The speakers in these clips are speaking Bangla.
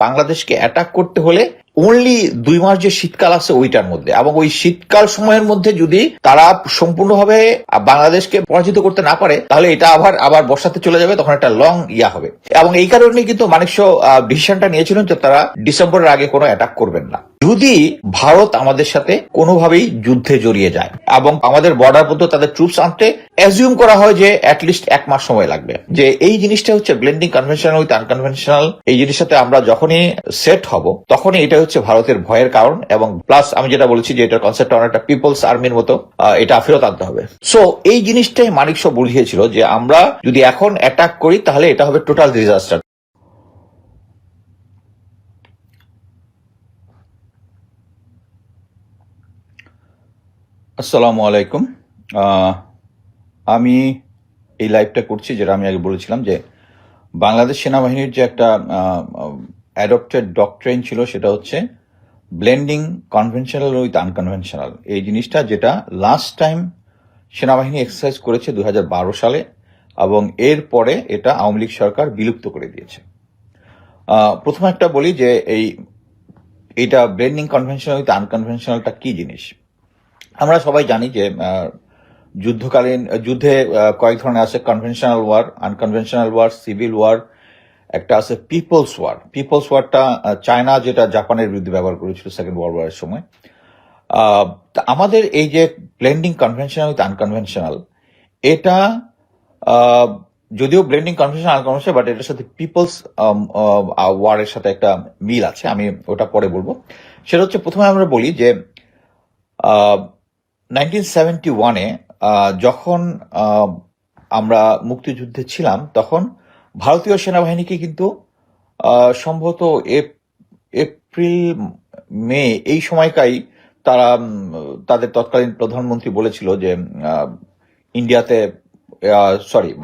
বাংলাদেশকে অ্যাটাক করতে হলে অনলি 2 মাস যে শীতকাল আছে ওইটার মধ্যে, এবং ওই শীতকাল সময়ের মধ্যে যদি তারা সম্পূর্ণভাবে বাংলাদেশকে পরাজিত করতে না পারে, তাহলে এটা আবার বর্ষাতে চলে যাবে, তখন একটা লং হবে। এবং এই কারণে কিন্তু মানিকশ ডিসিশনটা নিয়েছিলেন যে তারা ডিসেম্বরের আগে কোনো অ্যাটাক করবেন না। যদি ভারত আমাদের সাথে কোনোভাবেই যুদ্ধে জড়িয়ে যায় এবং আমাদের বর্ডার পর্যন্ত তাদের ট্রুপস আনতে অ্যাজিউম করা হয় যে অ্যাটলিস্ট 1 মাস সময় লাগবে, যে এই জিনিসটা হচ্ছে ব্লেন্ডিং কনভেনশনাল উইথ আনকনভেনশনাল, এই জিনিসটাতে আমরা যখনই সেট হব তখনই এটা হচ্ছে ভারতের ভয়ের কারণ। এবং প্লাস আমি যেটা বলেছি যে এটার কনসেপ্টটা অনেকটা পিপলস আর্মির মতো, এটা ফেরত আনতে হবে। সো এই জিনিসটাই মানিকশ বুঝিয়েছিল যে আমরা যদি এখন অ্যাটাক করি তাহলে এটা হবে টোটাল ডিজাস্টার। আসসালামু আলাইকুম। আমি এই লাইভটা করছি, যেটা আমি আগে বলেছিলাম যে বাংলাদেশ সেনাবাহিনীর যে একটা অ্যাডপ্টেড ডক্ট্রিন ছিল, সেটা হচ্ছে ব্লেন্ডিং কনভেনশনাল উইথ আনকনভেনশনাল। এই জিনিসটা যেটা লাস্ট টাইম সেনাবাহিনী এক্সারসাইজ করেছে 2012 সালে, এবং এরপরে এটা আওয়ামী লীগ সরকার বিলুপ্ত করে দিয়েছে। প্রথমে একটা বলি যে এইটা ব্লেন্ডিং কনভেনশনাল উইথ আনকনভেনশনালটা কি জিনিস। আমরা সবাই জানি যে যুদ্ধে কয়েক ধরনের আছে, conventional war, unconventional war, civil war, একটা আছে পিপলস ওয়ার। পিপলস ওয়ারটা চায়না যেটা জাপানের বিরুদ্ধে ব্যবহার করেছিল সেকেন্ড ওয়ার্ল্ড ওয়ারের সময়। আমাদের এই যে ব্লেন্ডিং কনভেনশনাল উইথ আনকনভেনশনাল, এটা যদিও ব্লেন্ডিং কনভেনশনাল আনকনভেনশনাল, বাট এটার সাথে পিপলস ওয়ারের সাথে একটা মিল আছে, আমি ওটা পরে বলবো। সেটা হচ্ছে, প্রথমে আমরা বলি যে 1971-এ যখন আমরা মুক্তিযুদ্ধে ছিলাম, তখন ভারতীয় সেনাবাহিনীকে কিন্তু সম্ভবত এপ্রিল মে এই সময়কাই তারা তাদের তৎকালীন প্রধানমন্ত্রী বলেছিল যে ইন্ডিয়াতে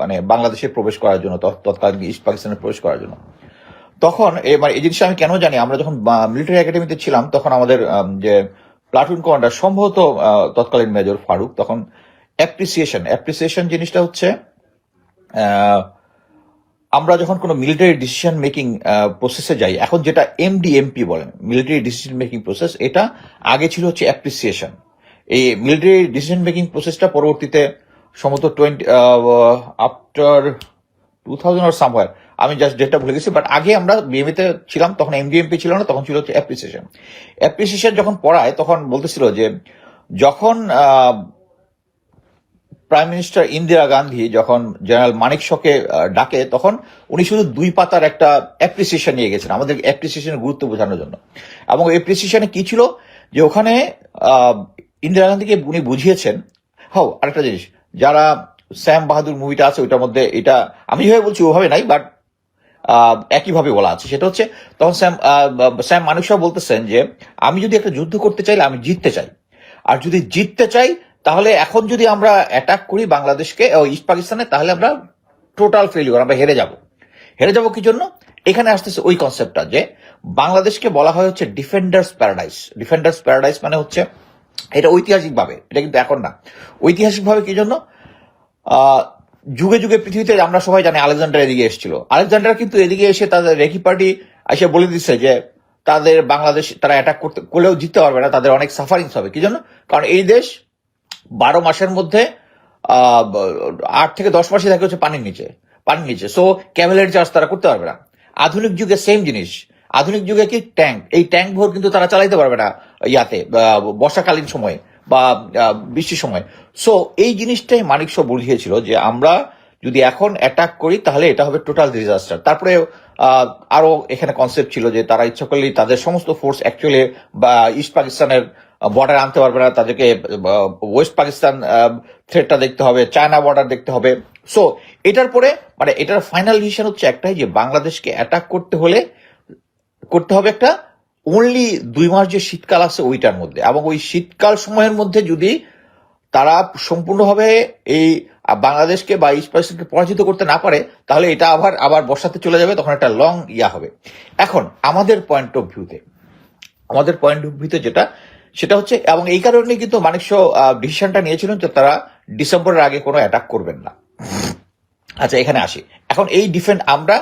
মানে বাংলাদেশে প্রবেশ করার জন্য, তৎকালীন ইস্ট পাকিস্তানে প্রবেশ করার জন্য। তখন মানে এই জিনিসটা আমি কেন জানি, আমরা যখন মিলিটারি একাডেমিতে ছিলাম তখন আমাদের যে প্লাটুন কমান্ডার, সম্ভবত তৎকালীন মেজর ফারুক, তখন অ্যাপ্রিসিয়েশন জিনিসটা হচ্ছে, আমরা যখন কোনো মিলিটারি ডিসিশন মেকিং প্রসেসে যাই, এখন যেটা এমডিএমপি বলেন, মিলিটারি ডিসিশন মেকিং প্রসেস, এটা আগে ছিল হচ্ছে অ্যাপ্রিসিয়েশন। এই মিলিটারি ডিসিশন মেকিং প্রসেসটা পরবর্তীতে সম্ভবত আফটার 2000 অর সামওয়্যার, আমি জাস্ট ডেটটা ভুলে গেছি, বাট আগে আমরা বিএমইতে ছিলাম তখন এমডিএমপি ছিল না, তখন ছিল হচ্ছে অ্যাপ্রিসিয়েশন যখন পড়ায় তখন বলতেছিল যে যখন প্রাইম মিনিস্টার ইন্দিরা গান্ধী যখন জেনারেল মানেকশকে ডাকে, তখন উনি শুধু 2 পাতার একটা অ্যাপ্রিসিয়েশন নিয়ে গেছেন আমাদের অ্যাপ্রিসিয়েশনের গুরুত্ব বোঝানোর জন্য। এবং অ্যাপ্রিসিয়েশনে কি ছিল যে ওখানে ইন্দিরা গান্ধীকে উনি বুঝিয়েছেন। আরেকটা জিনিস, যারা স্যাম বাহাদুর মুভিটা আছে ওইটার মধ্যে, এটা আমি যেভাবে বলছি ওভাবে নাই, বাট একইভাবে বলা আছে। সেটা হচ্ছে, তখন স্যাম মানেকশ বলতেছেন যে আমি যদি একটা যুদ্ধ করতে চাইলে আমি জিততে চাই, আর যদি জিততে চাই তাহলে এখন যদি আমরা অ্যাটাক করি বাংলাদেশকে ইস্ট পাকিস্তানে, তাহলে আমরা টোটাল ফেলিওর, আমরা হেরে যাব কি জন্য? এখানে আসতেছে ওই কনসেপ্টটা যে বাংলাদেশকে বলা হয় হচ্ছে ডিফেন্ডার্স প্যারাডাইস মানে হচ্ছে, এটা ঐতিহাসিকভাবে, এটা কিন্তু এখন না, ঐতিহাসিকভাবে কি জন্য, যুগে যুগে পৃথিবীতে আমরা সবাই জানি আলেকজান্ডার এদিকে এসেছিল। আলেকজান্ডার কিন্তু এদিকে এসে তাদের রেকি পার্টি এসে বলে দিচ্ছে যে তাদের বাংলাদেশ তারা অ্যাটাক করলেও জিততে পারবে না, তাদের অনেক সাফারিংস হবে। কি জন্য? কারণ এই দেশ 12 মাসের মধ্যে 8 থেকে 10 মাসই থাকে হচ্ছে পানির নিচে। সো ক্যাভেলারি চার্জ তারা করতে পারবে না। আধুনিক যুগে সেম জিনিস, আধুনিক যুগে কি ট্যাঙ্ক, এই ট্যাঙ্ক ভোর কিন্তু তারা চালাইতে পারবে না বর্ষাকালীন সময়ে বা বৃষ্টির সময়। সো এই জিনিসটাই মানিকশ বুঝিয়েছিল যে আমরা যদি এখন অ্যাটাক করি তাহলে এটা হবে টোটাল ডিজাস্টার। তারপরে আরো এখানে কনসেপ্ট ছিল যে তারা ইচ্ছা করলেই তাদের সমস্ত ফোর্স অ্যাকচুয়ালি বা ইস্ট পাকিস্তানের বর্ডার আনতে পারবে না, তাদেরকে ওয়েস্ট পাকিস্তান থ্রেটটা দেখতে হবে, চায়না বর্ডার দেখতে হবে। সো এটার পরে মানে এটার ফাইনাল ডিসিশন হচ্ছে একটাই, যে বাংলাদেশকে অ্যাটাক করতে হবে একটা অনলি 2 মাস যে শীতকাল আছে ওইটার মধ্যে, এবং ওই শীতকাল সময়ের মধ্যে যদি তারা সম্পূর্ণভাবে এই বাংলাদেশকে বা ইস্ট পাকিস্তানকে পরাজিত করতে না পারে, তাহলে এটা আবার বর্ষাতে চলে যাবে, তখন একটা লং হবে। এখন আমাদের পয়েন্ট অফ ভিউতে যেটা, সেটা হচ্ছে, এবং এই কারণে কিন্তু মানিকশ ডিসিশনটা নিয়েছিলেন যে তারা ডিসেম্বরের আগে কোনো অ্যাটাক করবেন না। আচ্ছা, এখানে আসি। এখন এই আমরা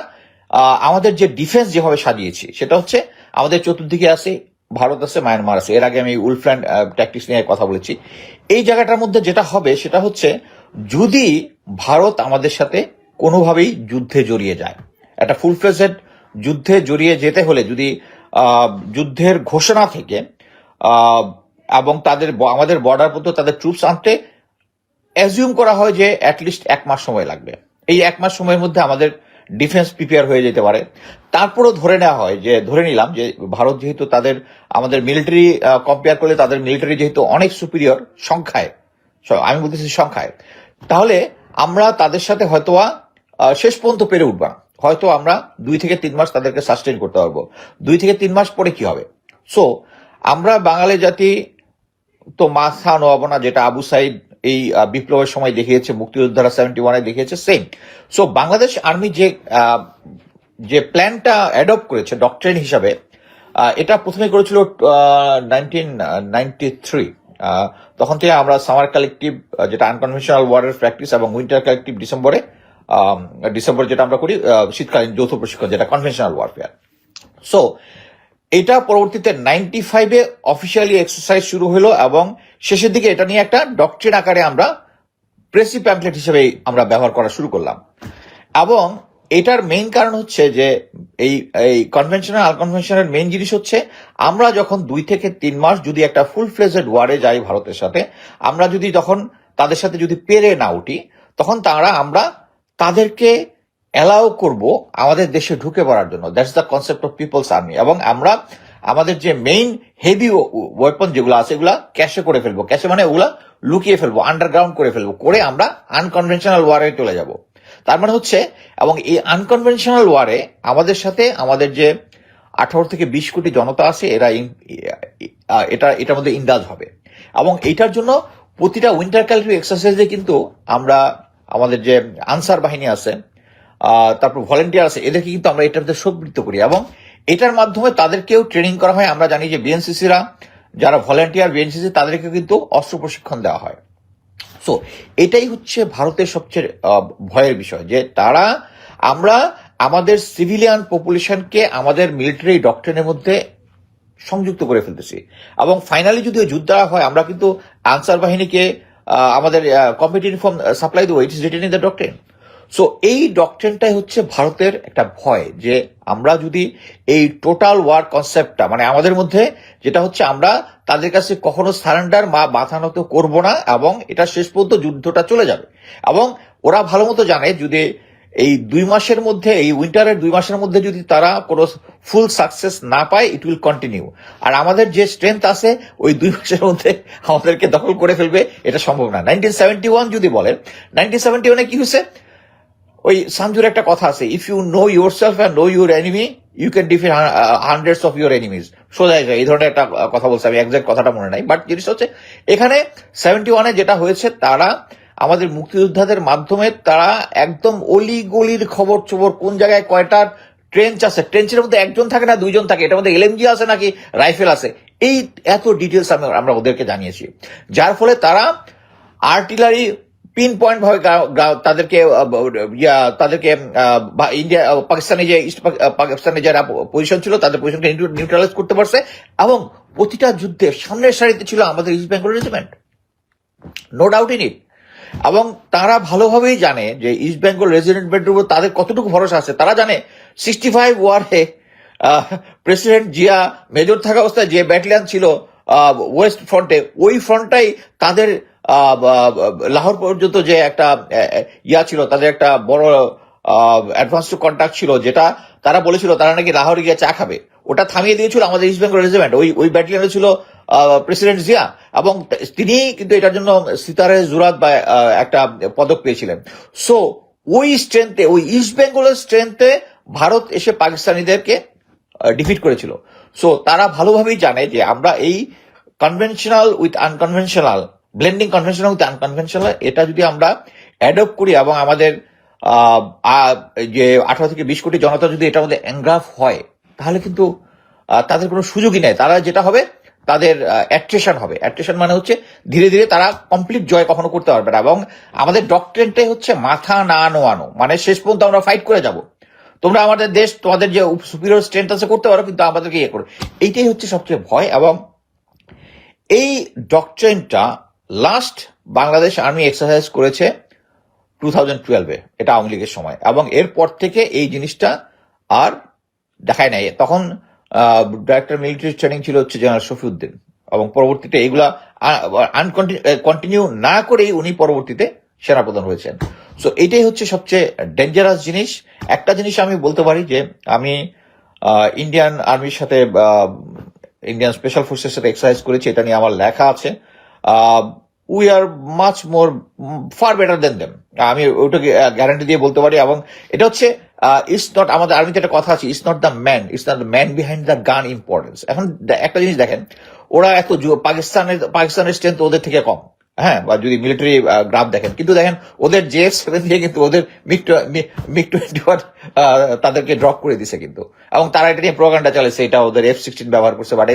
আমাদের যে ডিফেন্স যেভাবে সাজিয়েছি সেটা হচ্ছে আমাদের চতুর্দিকে আছে ভারত আছে, মায়ানমার আছে। এর আগে আমি উলফ্ল্যান্ড ট্যাকটিক্স নিয়ে কথা বলেছি। এই জায়গাটার মধ্যে যেটা হবে সেটা হচ্ছে, যদি ভারত আমাদের সাথে কোনোভাবেই যুদ্ধে জড়িয়ে যায়, একটা ফুল ফ্লেজেড যুদ্ধে জড়িয়ে যেতে হলে যদি যুদ্ধের ঘোষণা থেকে আহ, এবং আমাদের বর্ডার পর্যন্ত তাদের ট্রুপস আনতে অ্যাজিউম করা হয় যে অ্যাটলিস্ট 1 মাস সময় লাগবে। এই 1 মাস সময়ের মধ্যে আমাদের ডিফেন্স প্রিপেয়ার হয়ে যেতে পারে। তারপরও ধরে নিলাম যে ভারত যেহেতু আমাদের মিলিটারি কম্পেয়ার করলে তাদের মিলিটারি যেহেতু অনেক সুপিরিয়র সংখ্যায়, আমি বলতেছি সংখ্যায়, তাহলে আমরা তাদের সাথে হয়তোবা শেষ পর্যন্ত পেরে উঠব না। হয়তো আমরা 2 থেকে 3 মাস তাদেরকে সাস্টেন করতে পারবো। 2 থেকে 3 মাস পরে কি হবে? সো আমরা বাঙালি জাতি তো মাথা নোয়াবো না, যেটা আবু সাইদ এই বিপ্লবের সময় দেখিয়েছে, মুক্তিযোদ্ধারা 71-এ দেখিয়েছে, সেম। সো বাংলাদেশ আর্মি যে প্ল্যানটা অ্যাডপ্ট করেছে ডক্ট্রিন হিসাবে, এটা প্রথমে করেছিল 1993। তখন থেকে আমরা সামার কালেকটিভ, যেটা আনকনভেনশনাল ওয়ারের প্র্যাকটিস, এবং উইন্টার কালেকটিভ ডিসেম্বর যেটা আমরা করি শীতকালীন যৌথ প্রশিক্ষণ, যেটা কনভেনশনাল ওয়ারফেয়ার। সো এটা পরবর্তীতে 95-এ অফিসিয়ালি এক্সারসাইজ শুরু হলো, এবং শেষের দিকে এটা নিয়ে একটা ডক্ট্রিন আকারে আমরা প্রেসি প্যাম্পলেট হিসেবে আমরা ব্যবহার করা শুরু করলাম। এবং এটার মেইন কারণ হচ্ছে যে এই কনভেনশনাল আনকনভেনশনাল মেইন জিনিস হচ্ছে, আমরা যখন 2 থেকে 3 মাস যদি একটা ফুল ফ্লেজেড ওয়ারে যাই ভারতের সাথে, আমরা যদি তখন তাদের সাথে যদি পেরে না উঠি, তখন আমরা তাদেরকে অ্যালাউ করব আমাদের দেশে ঢুকে পড়ার জন্য। That's the concept of people's army. এবং আমরা আমাদের যে মেইন হেভি ওয়েপন যেগুলো আছে, এগুলা ক্যাশে করে ফেলবো। ক্যাশে মানে ওগুলা লুকিয়ে ফেলবো, আন্ডারগ্রাউন্ড করে ফেলবো, করে আমরা আনকনভেনশনাল ওয়ারে চলে যাব। তার মানে হচ্ছে, এবং এই আনকনভেনশনাল ওয়ারে আমাদের সাথে আমাদের যে 18 থেকে 20 কোটি জনতা আছে, এটার মধ্যে ইন্দাজ হবে। এবং এটার জন্য প্রতিটা উইন্টার কালেকটিভ এক্সারসাইজে কিন্তু আমরা আমাদের যে আনসার বাহিনী আছে, তারপর ভলেন্টিয়ার আছে, এদেরকে কিন্তু আমরা এটার মধ্যে সম্পৃক্ত করি, এবং এটার মাধ্যমে তাদেরকেও ট্রেনিং করা হয়। আমরা জানি যে বিএনসিসিরা যারা ভলেন্টিয়ার, বিএনসিসি তাদেরকে কিন্তু অস্ত্র প্রশিক্ষণ দেওয়া হয়। সো এটাই হচ্ছে ভারতের সবচেয়ে ভয়ের বিষয়, যে আমরা আমাদের সিভিলিয়ান পপুলেশনকে আমাদের মিলিটারি ডক্ট্রিনের মধ্যে সংযুক্ত করে ফেলতেছি। এবং ফাইনালি যদি যুদ্ধ হয়, আমরা কিন্তু আনসার বাহিনীকে আমাদের কম্পিটিভ ইউনিফর্ম সাপ্লাই দেবো। It is written in the doctrine. So এই ডক্ট্রিনটাই হচ্ছে ভারতের একটা ভয়, যে আমরা যদি এই টোটাল ওয়ার কনসেপ্টটা, মানে আমাদের মধ্যে যেটা হচ্ছে, আমরা তাদের কাছে কখনো সারেন্ডার মাথা নত করবো না, এবং এটা শেষ পর্যন্ত যুদ্ধটা চলে যাবে। এবং ওরা ভালো মতো জানে, যদি এই 2 মাসের মধ্যে, এই উইন্টারের 2 মাসের মধ্যে যদি তারা কোনো ফুল সাকসেস না পায়, ইট উইল কন্টিনিউ। আর আমাদের যে স্ট্রেংথ আছে, ওই 2 মাসের মধ্যে আমাদেরকে দখল করে ফেলবে, এটা সম্ভব না। 1971 যদি বলেন, 1971-এ কি হয়েছে? ওই সানজুর একটা কথা আছে, if you know yourself and know your enemy, you can defeat hundreds of your enemies. সোজা এই ধরনের একটা কথা বলছে, আমি একজ্যাক্ট কথাটা মনে নাই, বাট জিনিস হচ্ছে, এখানে 71-এ যেটা হয়েছে, তারা আমাদের মুক্তিযোদ্ধাদের মাধ্যমে তারা একদম অলি গলির খবর চবর, কোন জায়গায় কয়টা ট্রেঞ্চ আছে, ট্রেঞ্চের মধ্যে একজন থাকে না 2জন থাকে, এটার মধ্যে এলএমজি আছে নাকি রাইফেল আছে, এই এত ডিটেলস আমরা ওদেরকে জানিয়েছি। যার ফলে তারা আর্টিলারি পিন পয়েন্ট ভাবে তাদেরকে ইন্ডিয়া ইস্ট পাকিস্তানে যারা পজিশন ছিল, তাদের পজিশনকে নিউট্রালাইজ করতে পারছে। এবং প্রতিটা যুদ্ধে সামনের সারিতে ছিল আমাদের East Bengal Regiment, no doubt in it. এবং তারা ভালোভাবেই জানে যে ইস্ট বেঙ্গল রেজিমেন্টের উপর তাদের কতটুকু ভরসা আছে। তারা জানে 65 ওয়ারে প্রেসিডেন্ট জিয়া মেজর থাকা অবস্থায় যে ব্যাটালিয়ান ছিল ওয়েস্ট ফ্রন্টে, ওই ফ্রন্টটাই তাদের লাহোর পর্যন্ত যে একটা ছিল, তাদের একটা বড় অ্যাডভান্স টু কন্ট্যাক্ট ছিল, যেটা তারা বলেছিল তারা নাকি লাহোরে গিয়ে চা খাবে, ওটা থামিয়ে দিয়েছিল আমাদের ইস্ট বেঙ্গল রেজিমেন্ট। ওই ব্যাটালিয়নে ছিল প্রেসিডেন্ট জিয়া, এবং তিনি কিন্তু এটার জন্য সিতারে জুরাত বা একটা পদক পেয়েছিলেন। সো ওই স্ট্রেংথে, ওই ইস্ট বেঙ্গলের স্ট্রেংথে ভারত এসে পাকিস্তানিদেরকে ডিফিট করেছিল। সো তারা ভালোভাবেই জানে যে আমরা এই conventional with unconventional, blending conventional with unconventional, এটা যদি আমরা অ্যাডপ্ট করি, এবং আমাদের যে 18 থেকে 20 কোটি জনতা যদি এটার মধ্যে এনগ্রাফ হয়, তাহলে কিন্তু তাদের কোনো সুযোগই নেই। তারা যেটা হবে, তাদের অ্যাট্রেশন হবে। অ্যাট্রেশন মানে হচ্ছে ধীরে ধীরে তারা কমপ্লিট জয় কখনো করতে পারবে না। এবং আমাদের ডক্ট্রিনটাই হচ্ছে মাথা না নোয়ানো, মানে শেষ পর্যন্ত আমরা ফাইট করে যাব। তোমরা আমাদের দেশ, তোমাদের যে সুপিরিয়র স্ট্রেংথ আছে করতে পারো, কিন্তু আমাদেরকে ইয়ে করো। এইটাই হচ্ছে সবচেয়ে ভয়। এবং এই ডকট্রেনটা লাস্ট বাংলাদেশ আর্মি এক্সারসাইজ করেছে 2012-এ, এটা আওয়ামী লীগের সময়, এবং এরপর থেকে এই জিনিসটা আর দেখায় নাই। তখন ডাইরেক্টর মিলিটারি ট্রেনিং ছিল হচ্ছে জেনারেল শফিউদ্দিন, এবং পরবর্তীতে এইগুলা কন্টিনিউ না করেই উনি পরবর্তীতে সেনাপ্রধান হয়েছেন। সো এটাই হচ্ছে সবচেয়ে ডেঞ্জারাস জিনিস। একটা জিনিস আমি বলতে পারি যে আমি ইন্ডিয়ান আর্মির সাথে, ইন্ডিয়ান স্পেশাল ফোর্সের সাথে এক্সারসাইজ করেছি, এটা নিয়ে আমার লেখা আছে। We are much more far better then them, আমি ওটাকে গ্যারান্টি দিয়ে বলতে পারি। এবং এটা হচ্ছে ইটস নট, আমাদের আর্মিতে একটা কথা আছে, it's not the man behind the gun importance. এখন একটা জিনিস দেখেন, ওরা এত পাকিস্তানের স্ট্রেংথ ওদের থেকে কম, হ্যাঁ, বা যদি মিলিটারি গ্রাফ দেখেন, কিন্তু দেখেন ওদের JF-7 দিয়ে কিন্তু ওদের মিগ-21 তাদেরকে ড্রপ করে দিছে কিন্তু, এবং তারা এটা নিয়ে প্রোপাগান্ডা চালাইছে, এটা ওদের F-16 ব্যবহার করছে। বাট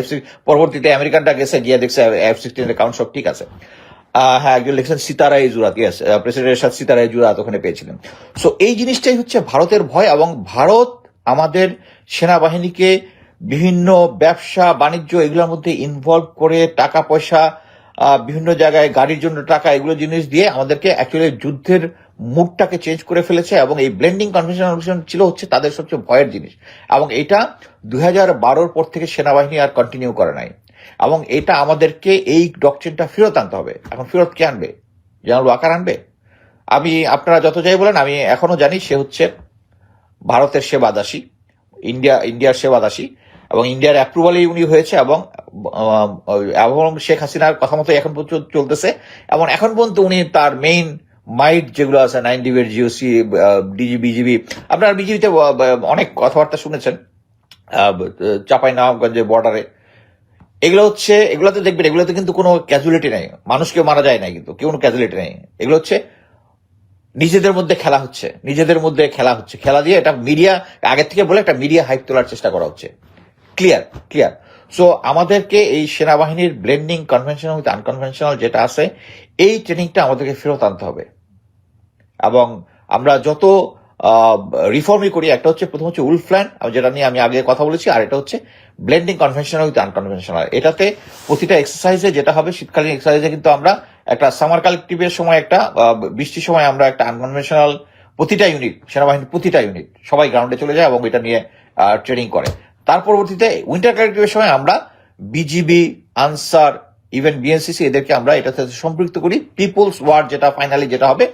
পরবর্তীতে আমেরিকানরা গেছে, গিয়ে দেখছে F-16 এর কাউন্ট সব ঠিক আছে। হ্যাঁ, একজন লিখছেন সিতারাই জুরাত, ইয়েস, প্রেসিডেন্টের সাথে সিতারাই জুরাত ওখানে পেয়েছিলেন। সো এই জিনিসটাই হচ্ছে ভারতের ভয়। এবং ভারত আমাদের সেনাবাহিনীকে বিভিন্ন ব্যবসা বাণিজ্য এগুলোর মধ্যে ইনভলভ করে টাকা পয়সা, বিভিন্ন জায়গায় গাড়ির জন্য টাকা, এগুলো জিনিস দিয়ে আমাদেরকে অ্যাকচুয়ালি যুদ্ধের মুডটাকে চেঞ্জ করে ফেলেছে। এবং এই ব্লেন্ডিং কনভেনশন ছিল হচ্ছে তাদের সবচেয়ে ভয়ের জিনিস। এবং এটা 2012-র পর থেকে সেনাবাহিনী আর কন্টিনিউ করে নাই। এবং এটা আমাদেরকে এই ডকট্রিনটা ফেরত আনতে হবে। এখন ফেরত কে আনবে? জেনারেল ওয়াকার আনবে? আপনারা যত যাই বলেন, আমি এখনো জানি সে হচ্ছে ভারতের সেবাদাসী, ইন্ডিয়ার সেবাদাসী, এবং ইন্ডিয়ার অ্যাপ্রুভালেই উনি হয়েছে। এবং শেখ হাসিনার কথা মতো এখন পর্যন্ত চলতেছে। এবং এখন পর্যন্ত উনি তার মেইন মাইট যেগুলো আছে, 9 ডিবির GOC, বিজিবি, আপনার বিজিবিতে অনেক কথাবার্তা শুনেছেন, চাঁপাইনবাবগঞ্জের বর্ডারে, এগুলোতে দেখবেন, এগুলোতে কিন্তু কোনো ক্যাজুয়ালিটি নেই, মানুষ কেউ মারা যায় না, কিন্তু কেউ কোনো ক্যাজুয়ালিটি নেই। এগুলো হচ্ছে নিজেদের মধ্যে খেলা হচ্ছে, খেলা দিয়ে এটা মিডিয়া আগের থেকে বলে একটা মিডিয়া হাইপ তোলার চেষ্টা করা হচ্ছে। ক্লিয়ার। সো আমাদেরকে এই সেনাবাহিনীর ব্লেন্ডিং কনভেনশনাল উইথ আনকনভেনশনাল যেটা আছে, এই ট্রেনিংটা আমাদেরকে ফেরত আনতে হবে। এবং আমরা যত রিফর্মই করি, একটা হচ্ছে প্রথম হচ্ছে উলফ প্ল্যান, যেটা নিয়ে আমি আগে কথা বলেছি, আর এটা হচ্ছে ব্লেন্ডিং কনভেনশনাল উইথ আনকনভেনশনাল। এটাতে প্রতিটা এক্সারসাইজে যেটা হবে, শীতকালীন এক্সারসাইজে কিন্তু আমরা একটা সামার কালেক্টিভের সময়, একটা বৃষ্টির সময় আমরা একটা আনকনভেনশনাল, প্রতিটা ইউনিট, সেনাবাহিনীর প্রতিটা ইউনিট সবাই গ্রাউন্ডে চলে যায় এবং এটা নিয়ে ট্রেনিং করে। তার পরবর্তীতে উইন্টার কালেক্টিভের সময় আমরা বিজিবি, আনসার, ইভেন BNCC এদেরকে আমরা এটাতে সম্পৃক্ত করি, পিপলস ওয়ার যেটা ফাইনালি যেটা হবে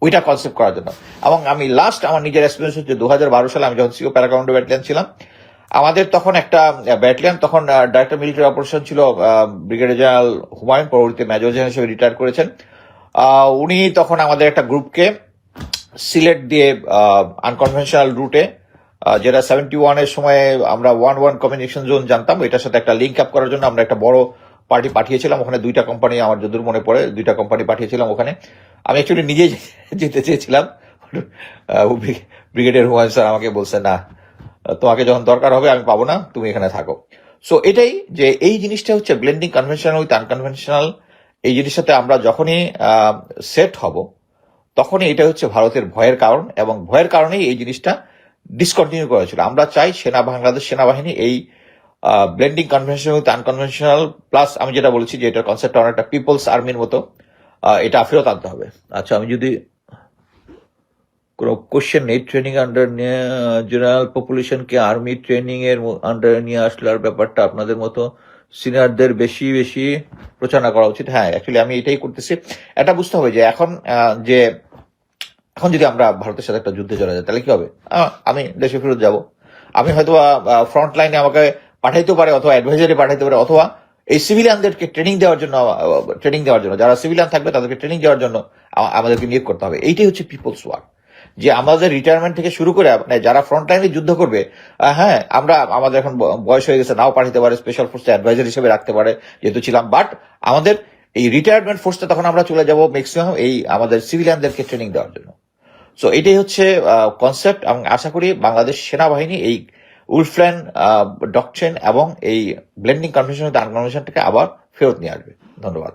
ওইটা কনসেপ্ট করার জন্য। এবং আমি লাস্ট আমার নিজের এক্সপিরিয়েন্স হচ্ছে 2012 সালে আমি যখন সিও প্যারাকমান্ডো ব্যাটালিয়ন ছিলাম, আমাদের তখন একটা ব্যাটালিয়ন, তখন ডাইরেক্টর মিলিটারি অপারেশন ছিল ব্রিগেডিয়ার জেনারেল হুমায়ুন, পরবর্তীতে মেজর জেনারেল হিসেবে রিটায়ার করেছেন। উনি তখন আমাদের একটা গ্রুপকে সিলেট দিয়ে আনকনভেনশনাল রুটে, যেটা 71-এর সময় আমরা 1-1 কমিউনিকেশন জোন জানতাম, এটার সাথে একটা লিঙ্ক আপ করার জন্য আমরা একটা বড় পার্টি পাঠিয়েছিলাম ওখানে। 2টা কোম্পানি, আমার যতদূর মনে পড়ে 2টা কোম্পানি পাঠিয়েছিলাম ওখানে। আমি অ্যাকচুয়ালি নিজেই যেতে চেয়েছিলাম, ব্রিগেডিয়ার হুমায়ুন স্যার আমাকে বলছে, না, তোমাকে যখন দরকার হবে আমি পাবো না, তুমি এখানে থাকো। সো এটাই যে এই জিনিসটা হচ্ছে ব্লেন্ডিং কনভেনশনাল উইথ আনকনভেনশনাল, এই জিনিসটাতে আমরা যখনই সেট হব, তখনই এটা হচ্ছে ভারতের ভয়ের কারণ, এবং ভয়ের কারণেই এই জিনিসটা ডিসকন্টিনিউ করা ছিল। আমরা চাই বাংলাদেশ সেনাবাহিনী এই blending conventional with unconventional plus, আমি যেটা বলেছি যে এটার কনসেপ্ট অনেকটা পিপলস আর্মির মতো, এটা ফেরত আনতে হবে। আচ্ছা, আমি যদি কোনো কোশ্চেন নেই, ট্রেনিং আন্ডার জেনারেল পপুলেশনকে আর্মি ট্রেনিং এর আন্ডারে নিয়ে আসলার ব্যাপারটা আপনাদের মতো সিনিয়রদের বেশি বেশি প্রচারণা করা উচিত। হ্যাঁ, অ্যাকচুয়ালি আমি এটাই করতেছি। এটা বুঝতে হবে যে এখন যদি আমরা ভারতের সাথে একটা যুদ্ধে চলে যাই, তাহলে কি হবে? আমি দেশে ফেরত যাব, আমি হয়তো ফ্রন্ট লাইনে আমাকে পাঠাইতে পারে, অথবা অ্যাডভাইজারি পাঠাইতে পারে, অথবা এই সিভিলিয়ানদেরকে ট্রেনিং দেওয়ার জন্য, যারা সিভিলিয়ান থাকবে তাদেরকে ট্রেনিং দেওয়ার জন্য আমাদেরকে নিয়োগ করতে হবে। এইটাই হচ্ছে পিপলস ওয়ার, যে আমাদের রিটায়ারমেন্ট থেকে শুরু করে যারা ফ্রন্ট লাইনে যুদ্ধ করবে, হ্যাঁ, আমাদের এখন বয়স হয়ে গেছে, নাও পাঠাতে পারে, স্পেশাল ফোর্সে অ্যাডভাইজার হিসেবে রাখতে পারে যেহেতু ছিলাম, বাট আমাদের এই রিটায়ারমেন্ট ফোর্সটা তখন আমরা চলে যাব ম্যাক্সিমাম এই আমাদের সিভিলিয়ানদেরকে ট্রেনিং দেওয়ার জন্য। সো এটাই হচ্ছে কনসেপ্ট, এবং আশা করি বাংলাদেশ সেনাবাহিনী এই উলফ প্ল্যান ডকট্রিন এবং এই ব্লেন্ডিং কনভেনশন আনকনভেনশনটাকে আবার ফেরত নিয়ে আসবে। ধন্যবাদ।